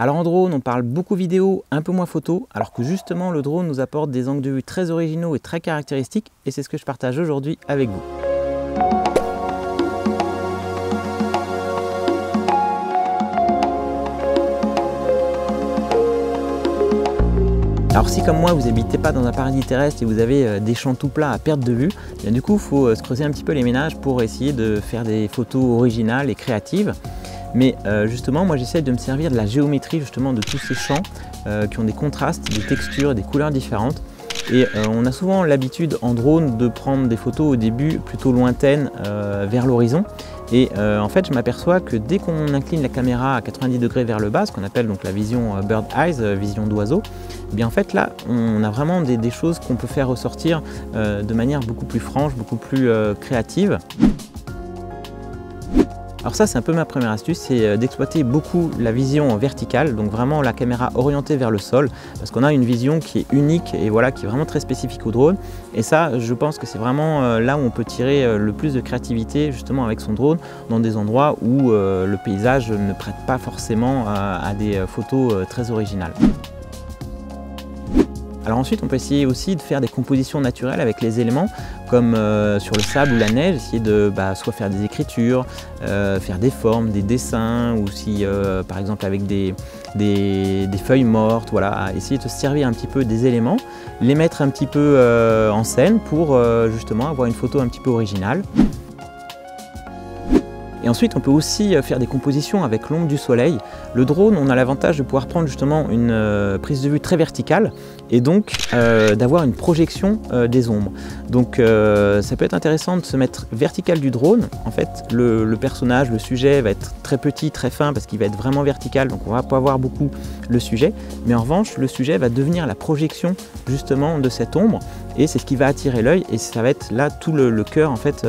Alors en drone, on parle beaucoup vidéo, un peu moins photo, alors que justement le drone nous apporte des angles de vue très originaux et très caractéristiques, et c'est ce que je partage aujourd'hui avec vous. Alors si comme moi vous n'habitez pas dans un paradis terrestre et vous avez des champs tout plats à perte de vue, bien du coup il faut se creuser un petit peu les ménages pour essayer de faire des photos originales et créatives. Mais justement moi j'essaie de me servir de la géométrie justement de tous ces champs qui ont des contrastes, des textures, des couleurs différentes. Et on a souvent l'habitude en drone de prendre des photos au début plutôt lointaines vers l'horizon. Et en fait je m'aperçois que dès qu'on incline la caméra à 90 degrés vers le bas, ce qu'on appelle donc la vision bird eyes, vision d'oiseau, eh bien en fait là on a vraiment des choses qu'on peut faire ressortir de manière beaucoup plus franche, beaucoup plus créative. Alors ça c'est un peu ma première astuce, c'est d'exploiter beaucoup la vision verticale, donc vraiment la caméra orientée vers le sol, parce qu'on a une vision qui est unique et voilà, qui est vraiment très spécifique au drone. Et ça je pense que c'est vraiment là où on peut tirer le plus de créativité justement avec son drone, dans des endroits où le paysage ne prête pas forcément à des photos très originales. Alors ensuite on peut essayer aussi de faire des compositions naturelles avec les éléments comme sur le sable ou la neige, essayer de soit faire des écritures, faire des formes, des dessins, ou si par exemple avec des feuilles mortes, voilà, essayer de se servir un petit peu des éléments, les mettre un petit peu en scène pour justement avoir une photo un petit peu originale. Et ensuite on peut aussi faire des compositions avec l'ombre du soleil. Le drone, on a l'avantage de pouvoir prendre justement une prise de vue très verticale et donc d'avoir une projection des ombres. Donc ça peut être intéressant de se mettre vertical du drone. En fait le personnage, le sujet va être très petit, très fin parce qu'il va être vraiment vertical, donc on va pas voir beaucoup le sujet. Mais en revanche le sujet va devenir la projection justement de cette ombre. Et c'est ce qui va attirer l'œil et ça va être là tout le cœur en fait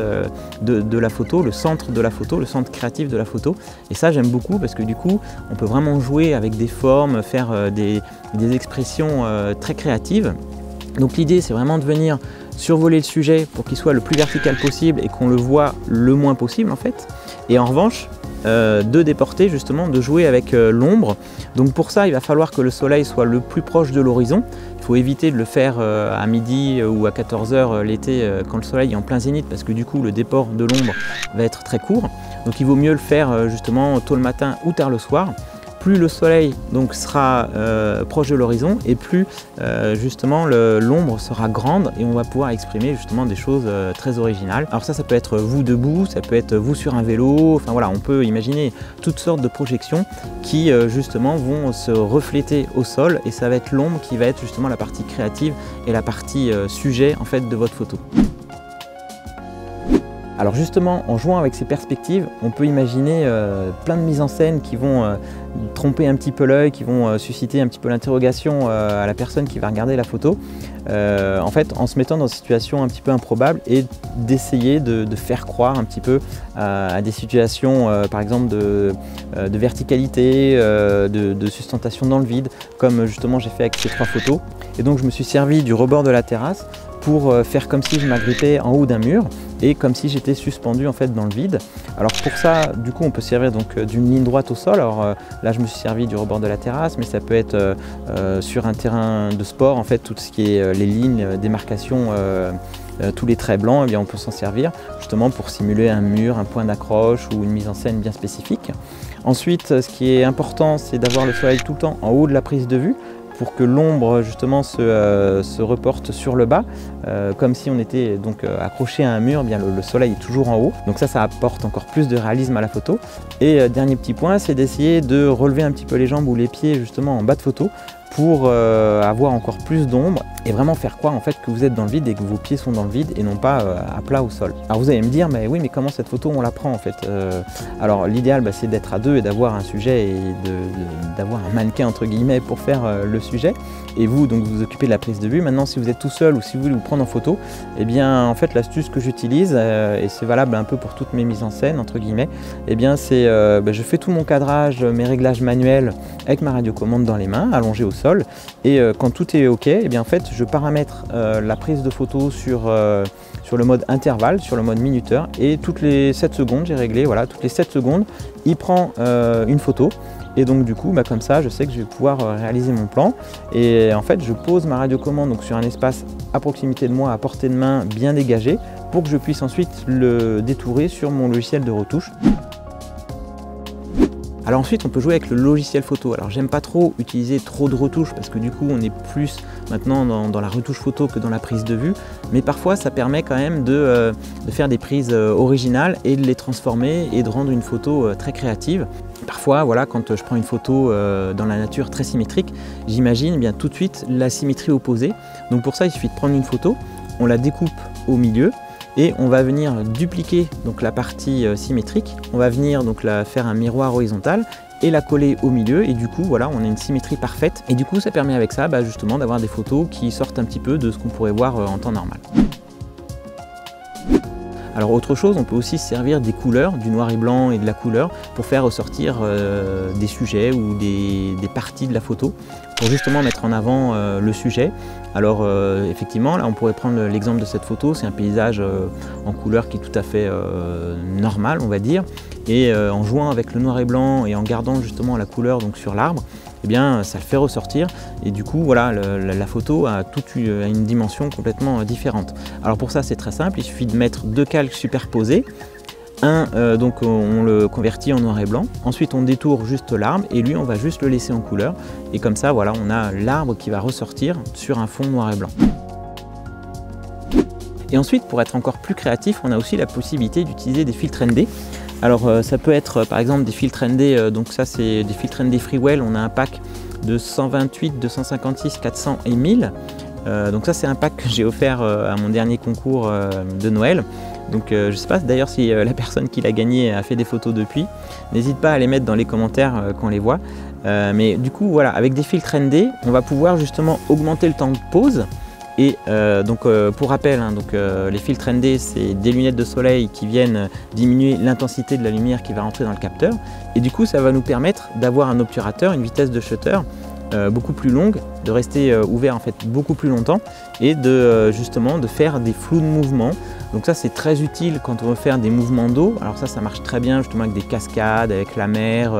de la photo, le centre de la photo, le centre créatif de la photo. Et ça j'aime beaucoup parce que du coup on peut vraiment jouer avec des formes, faire des expressions très créatives. Donc l'idée c'est vraiment de venir survoler le sujet pour qu'il soit le plus vertical possible et qu'on le voit le moins possible en fait. Et en revanche de déporter justement, de jouer avec l'ombre. Donc pour ça il va falloir que le soleil soit le plus proche de l'horizon. Il faut éviter de le faire à midi ou à 14 h l'été quand le soleil est en plein zénith parce que du coup le déport de l'ombre va être très court. Donc il vaut mieux le faire justement tôt le matin ou tard le soir. Plus le soleil donc sera proche de l'horizon et plus justement l'ombre sera grande et on va pouvoir exprimer justement des choses très originales. Alors ça peut être vous debout, ça peut être vous sur un vélo, enfin voilà, on peut imaginer toutes sortes de projections qui justement vont se refléter au sol et ça va être l'ombre qui va être justement la partie créative et la partie sujet en fait de votre photo. Alors justement, en jouant avec ces perspectives, on peut imaginer plein de mises en scène qui vont tromper un petit peu l'œil, qui vont susciter un petit peu l'interrogation à la personne qui va regarder la photo. En fait, en se mettant dans des situations un petit peu improbables et d'essayer de faire croire un petit peu à des situations, par exemple de verticalité, de sustentation dans le vide, comme justement j'ai fait avec ces 3 photos. Et donc je me suis servi du rebord de la terrasse pour faire comme si je m'agrippais en haut d'un mur et comme si j'étais suspendu en fait dans le vide. Alors pour ça, du coup, on peut servir donc d'une ligne droite au sol. Alors là, je me suis servi du rebord de la terrasse, mais ça peut être sur un terrain de sport, en fait, tout ce qui est les lignes, démarcations, tous les traits blancs, eh bien, on peut s'en servir justement pour simuler un mur, un point d'accroche ou une mise en scène bien spécifique. Ensuite, ce qui est important, c'est d'avoir le soleil tout le temps en haut de la prise de vue, pour que l'ombre justement se reporte sur le bas, comme si on était donc accroché à un mur, bien le soleil est toujours en haut. Donc ça apporte encore plus de réalisme à la photo. Et dernier petit point, c'est d'essayer de relever un petit peu les jambes ou les pieds justement en bas de photo pour avoir encore plus d'ombre et vraiment faire croire en fait que vous êtes dans le vide et que vos pieds sont dans le vide et non pas à plat au sol. Alors vous allez me dire, mais oui, mais comment cette photo on la prend en fait? Alors l'idéal c'est d'être à deux et d'avoir un sujet et d'avoir un mannequin entre guillemets pour faire le sujet. Et vous donc vous occupez de la prise de vue. Maintenant si vous êtes tout seul ou si vous voulez vous prendre en photo, eh bien en fait l'astuce que j'utilise, et c'est valable un peu pour toutes mes mises en scène entre guillemets, eh bien c'est je fais tout mon cadrage, mes réglages manuels avec ma radiocommande dans les mains, allongée au sol, et quand tout est ok, eh bien en fait je paramètre la prise de photo sur le mode intervalle, sur le mode minuteur, et toutes les 7 secondes j'ai réglé, voilà, toutes les 7 secondes il prend une photo. Et donc du coup, comme ça, je sais que je vais pouvoir réaliser mon plan. Et en fait, je pose ma radiocommande donc, sur un espace à proximité de moi, à portée de main, bien dégagé, pour que je puisse ensuite le détourer sur mon logiciel de retouche. Alors ensuite, on peut jouer avec le logiciel photo. Alors j'aime pas trop utiliser trop de retouches parce que du coup, on est plus maintenant dans la retouche photo que dans la prise de vue. Mais parfois, ça permet quand même de faire des prises originales et de les transformer et de rendre une photo très créative. Parfois, voilà, quand je prends une photo dans la nature très symétrique, j'imagine bien tout de suite la symétrie opposée. Donc pour ça, il suffit de prendre une photo, on la découpe au milieu et on va venir dupliquer donc, la partie symétrique. On va venir donc, faire un miroir horizontal et la coller au milieu et du coup voilà, on a une symétrie parfaite et du coup ça permet avec ça justement d'avoir des photos qui sortent un petit peu de ce qu'on pourrait voir en temps normal. Alors autre chose, on peut aussi se servir des couleurs, du noir et blanc et de la couleur pour faire ressortir des sujets ou des parties de la photo pour justement mettre en avant le sujet. Alors effectivement, là on pourrait prendre l'exemple de cette photo, c'est un paysage en couleur qui est tout à fait normal on va dire et en jouant avec le noir et blanc et en gardant justement la couleur donc, sur l'arbre, eh bien, ça le fait ressortir et du coup voilà, la photo a une dimension complètement différente. Alors pour ça c'est très simple, il suffit de mettre deux calques superposés. Donc on le convertit en noir et blanc, ensuite on détourne juste l'arbre et lui on va juste le laisser en couleur et comme ça voilà, on a l'arbre qui va ressortir sur un fond noir et blanc. Et ensuite pour être encore plus créatif, on a aussi la possibilité d'utiliser des filtres ND. Alors ça peut être par exemple des filtres ND, donc ça c'est des filtres ND Freewell, on a un pack de 128, 256, 400 et 1000. Donc ça c'est un pack que j'ai offert à mon dernier concours de Noël. Donc je ne sais pas d'ailleurs si la personne qui l'a gagné a fait des photos depuis. N'hésite pas à les mettre dans les commentaires quand on les voit. Mais du coup voilà, avec des filtres ND, on va pouvoir justement augmenter le temps de pause. Et pour rappel, les filtres ND, c'est des lunettes de soleil qui viennent diminuer l'intensité de la lumière qui va rentrer dans le capteur. Et du coup, ça va nous permettre d'avoir un obturateur, une vitesse de shutter beaucoup plus longue, de rester ouvert en fait beaucoup plus longtemps et justement de faire des flous de mouvement. Donc ça c'est très utile quand on veut faire des mouvements d'eau. Alors ça marche très bien justement avec des cascades, avec la mer,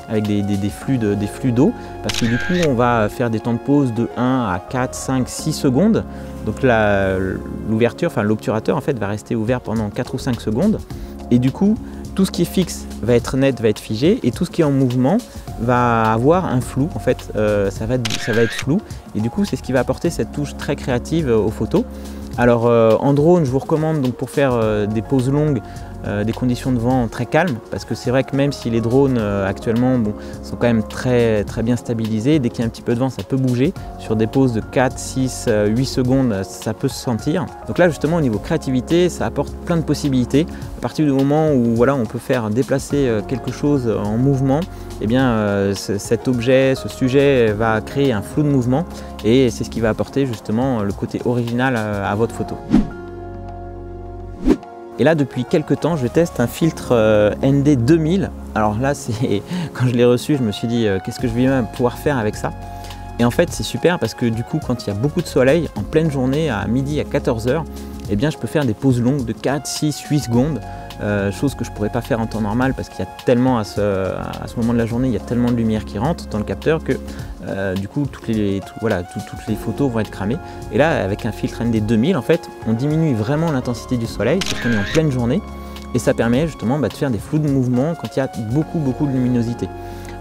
avec des flux d'eau, parce que du coup on va faire des temps de pause de 1 à 4, 5, 6 secondes. Donc l'obturateur en fait va rester ouvert pendant 4 ou 5 secondes et du coup tout ce qui est fixe va être net, va être figé et tout ce qui est en mouvement va avoir un flou, en fait ça va être flou et du coup c'est ce qui va apporter cette touche très créative aux photos. Alors en drone, je vous recommande donc pour faire des pauses longues, des conditions de vent très calmes, parce que c'est vrai que même si les drones actuellement sont quand même très bien stabilisés, dès qu'il y a un petit peu de vent ça peut bouger. Sur des pauses de 4, 6, 8 secondes ça peut se sentir. Donc là justement au niveau créativité ça apporte plein de possibilités. À partir du moment où voilà, on peut faire déplacer quelque chose en mouvement, eh bien cet objet, ce sujet va créer un flou de mouvement et c'est ce qui va apporter justement le côté original à votre photo. Et là depuis quelques temps je teste un filtre ND 2000. Alors là quand je l'ai reçu je me suis dit qu'est-ce que je vais même pouvoir faire avec ça. Et en fait c'est super parce que du coup quand il y a beaucoup de soleil, en pleine journée à midi à 14 h, eh bien je peux faire des pauses longues de 4, 6, 8 secondes. Chose que je ne pourrais pas faire en temps normal parce qu'il y a tellement à ce moment de la journée, il y a tellement de lumière qui rentre dans le capteur que du coup toutes les photos vont être cramées. Et là avec un filtre ND 2000 en fait on diminue vraiment l'intensité du soleil, c'est qu'on est en pleine journée et ça permet justement de faire des flous de mouvement quand il y a beaucoup de luminosité.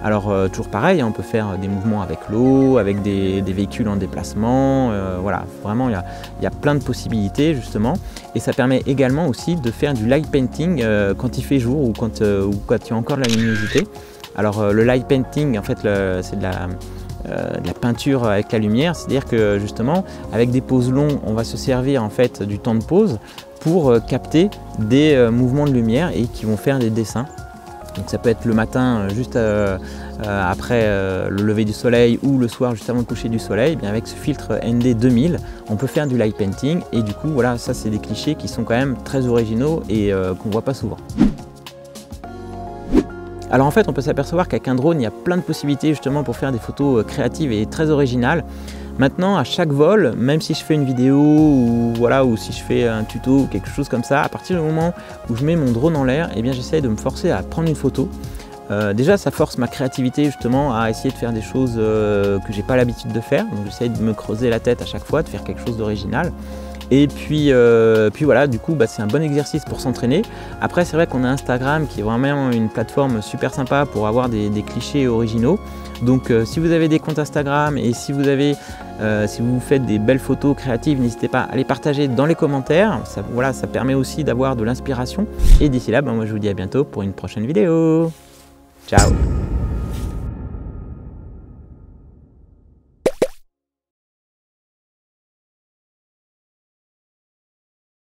Alors toujours pareil, on peut faire des mouvements avec l'eau, avec des véhicules en déplacement, voilà, vraiment il y a plein de possibilités justement. Et ça permet également aussi de faire du light painting quand il fait jour ou quand il y a encore de la luminosité. Alors le light painting en fait c'est de la peinture avec la lumière, c'est-à-dire que justement avec des pauses longues on va se servir en fait du temps de pause pour capter des mouvements de lumière et qui vont faire des dessins. Donc ça peut être le matin juste après le lever du soleil ou le soir juste avant le coucher du soleil. Et bien avec ce filtre ND 2000 on peut faire du light painting et du coup voilà, ça c'est des clichés qui sont quand même très originaux et qu'on ne voit pas souvent. Alors en fait on peut s'apercevoir qu'avec un drone il y a plein de possibilités justement pour faire des photos créatives et très originales. Maintenant à chaque vol, même si je fais une vidéo ou si je fais un tuto ou quelque chose comme ça, à partir du moment où je mets mon drone en l'air, eh bien j'essaie de me forcer à prendre une photo Déjà, ça force ma créativité justement à essayer de faire des choses que j'ai pas l'habitude de faire. Donc j'essaye de me creuser la tête à chaque fois, de faire quelque chose d'original. Et puis voilà, du coup, c'est un bon exercice pour s'entraîner. Après, c'est vrai qu'on a Instagram qui est vraiment une plateforme super sympa pour avoir des clichés originaux. Donc si vous avez des comptes Instagram et si vous faites des belles photos créatives, n'hésitez pas à les partager dans les commentaires. Ça permet aussi d'avoir de l'inspiration. Et d'ici là, moi je vous dis à bientôt pour une prochaine vidéo. Ciao!